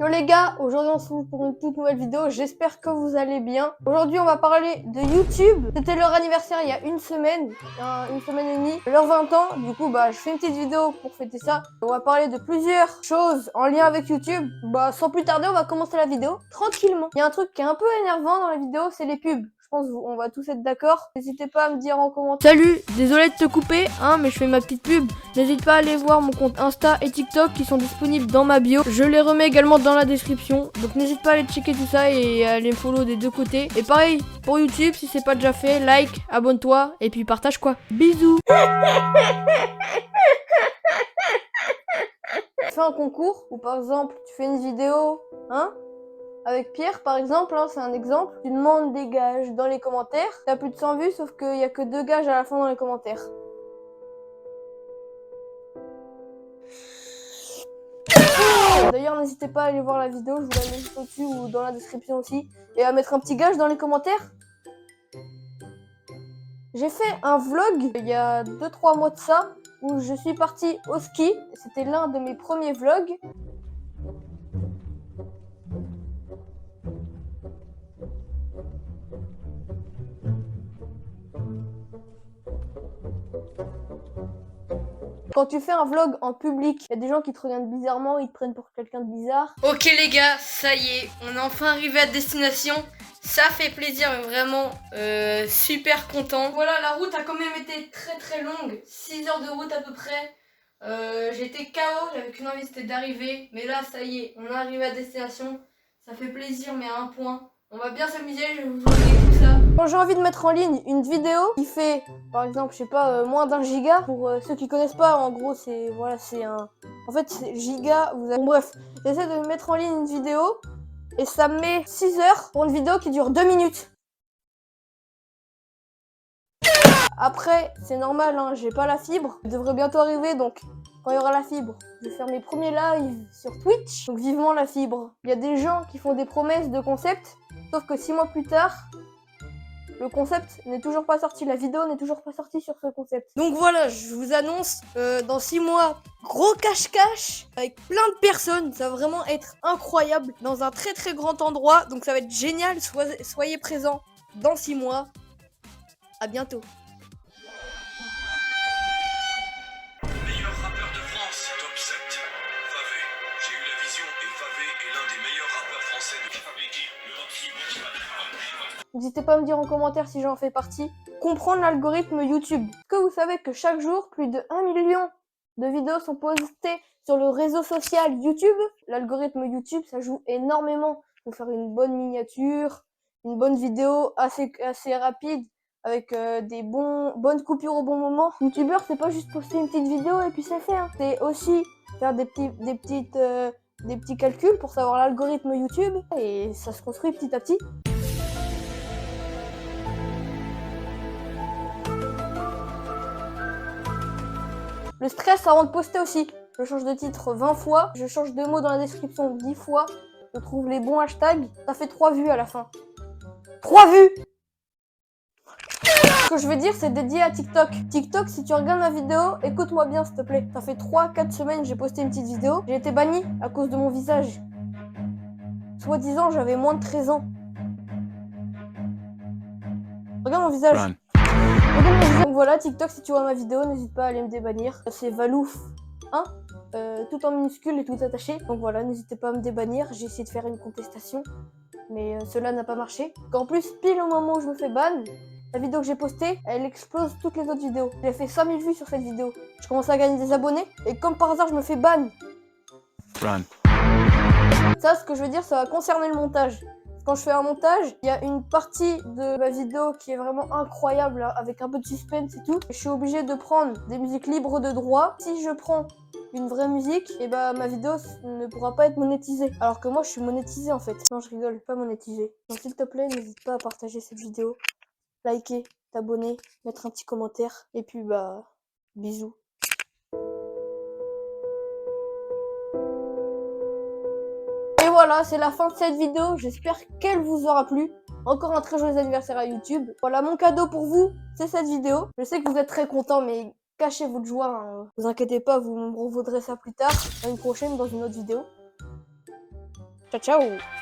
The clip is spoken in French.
Yo les gars, aujourd'hui on se retrouve pour une toute nouvelle vidéo, j'espère que vous allez bien. Aujourd'hui on va parler de YouTube. C'était leur anniversaire il y a une semaine et demie, leur 20 ans. Du coup je fais une petite vidéo pour fêter ça. On va parler de plusieurs choses en lien avec YouTube. Sans plus tarder on va commencer la vidéo tranquillement. Il y a un truc qui est un peu énervant dans la vidéo, c'est les pubs. Je pense qu'on va tous être d'accord. N'hésitez pas à me dire en commentaire. Salut, désolé de te couper, mais je fais ma petite pub. N'hésite pas à aller voir mon compte Insta et TikTok qui sont disponibles dans ma bio. Je les remets également dans la description. Donc n'hésite pas à aller checker tout ça et à aller me follow des deux côtés. Et pareil, pour YouTube, si c'est pas déjà fait, like, abonne-toi et puis partage quoi. Bisous. Tu fais un concours ou par exemple tu fais une vidéo, avec Pierre par exemple, c'est un exemple. Tu demandes des gages dans les commentaires. T'as plus de 100 vues sauf qu'il y a que 2 gages à la fin dans les commentaires. D'ailleurs n'hésitez pas à aller voir la vidéo, je vous la mets juste au-dessus ou dans la description aussi. Et à mettre un petit gage dans les commentaires. J'ai fait un vlog il y a 2-3 mois de ça où je suis partie au ski. C'était l'un de mes premiers vlogs. Quand tu fais un vlog en public, il y a des gens qui te regardent bizarrement, ils te prennent pour quelqu'un de bizarre. Ok les gars, ça y est, on est enfin arrivé à destination. Ça fait plaisir, mais vraiment super content. Voilà, la route a quand même été très longue. 6 heures de route à peu près. J'étais KO, j'avais qu'une envie, c'était d'arriver. Mais là, ça y est, on est arrivé à destination. Ça fait plaisir, mais à un point. On va bien s'amuser, je vais vous montrer tout ça. Quand j'ai envie de mettre en ligne une vidéo qui fait, par exemple, je sais pas, moins d'1 giga, pour ceux qui connaissent pas, en gros, c'est, voilà, c'est un... En fait, c'est giga, vous avez... Bon, bref, j'essaie de mettre en ligne une vidéo, et ça me met 6 heures pour une vidéo qui dure 2 minutes. Après, c'est normal, j'ai pas la fibre. Elle devrait bientôt arriver, donc quand il y aura la fibre, je vais faire mes premiers lives sur Twitch. Donc vivement la fibre. Il y a des gens qui font des promesses de concept, sauf que 6 mois plus tard, le concept n'est toujours pas sorti, la vidéo n'est toujours pas sortie sur ce concept. Donc voilà, je vous annonce, dans 6 mois, gros cache-cache, avec plein de personnes, ça va vraiment être incroyable, dans un très grand endroit, donc ça va être génial, soyez présents dans 6 mois, à bientôt. Meilleur rappeur de France, top 7. Favé. J'ai eu la vision et Favé est l'un des meilleurs rappeurs français de N'hésitez pas à me dire en commentaire si j'en fais partie. Comprendre l'algorithme YouTube. Est-ce que vous savez que chaque jour, plus de 1 million de vidéos sont postées sur le réseau social YouTube? L'algorithme YouTube, ça joue énormément. Pour faire une bonne miniature, une bonne vidéo assez rapide, avec des bonnes coupures au bon moment. YouTubeur, c'est pas juste poster une petite vidéo et puis c'est fait. C'est aussi faire des petits calculs pour savoir l'algorithme YouTube. Et ça se construit petit à petit. Le stress avant de poster aussi. Je change de titre 20 fois, je change de mots dans la description 10 fois, je trouve les bons hashtags, ça fait 3 vues à la fin. 3 vues! Ce que je veux dire, c'est dédié à TikTok. TikTok, si tu regardes ma vidéo, écoute-moi bien s'il te plaît. Ça fait 3-4 semaines que j'ai posté une petite vidéo, j'ai été banni à cause de mon visage. Soi-disant, j'avais moins de 13 ans. Regarde mon visage. Run. Donc voilà, TikTok, si tu vois ma vidéo, n'hésite pas à aller me débannir. C'est Valouf, tout en minuscule et tout attaché. Donc voilà, n'hésitez pas à me débannir. J'ai essayé de faire une contestation, mais cela n'a pas marché. En plus, pile au moment où je me fais ban, la vidéo que j'ai postée, elle explose toutes les autres vidéos. J'ai fait 5000 vues sur cette vidéo. Je commence à gagner des abonnés, et comme par hasard, je me fais ban. Run. Ça, ce que je veux dire, ça va concerner le montage. Quand je fais un montage, il y a une partie de ma vidéo qui est vraiment incroyable, avec un peu de suspense et tout. Je suis obligée de prendre des musiques libres de droit. Si je prends une vraie musique, et ma vidéo ne pourra pas être monétisée. Alors que moi, je suis monétisée en fait. Non, je rigole, pas monétisée. Donc s'il te plaît, n'hésite pas à partager cette vidéo, liker, t'abonner, mettre un petit commentaire. Et puis bisous. Et voilà, c'est la fin de cette vidéo, j'espère qu'elle vous aura plu. Encore un très joyeux anniversaire à YouTube. Voilà, mon cadeau pour vous, c'est cette vidéo. Je sais que vous êtes très contents, mais cachez votre joie, Vous inquiétez pas, vous me revaudrez ça plus tard, l'année prochaine dans une autre vidéo. Ciao ciao.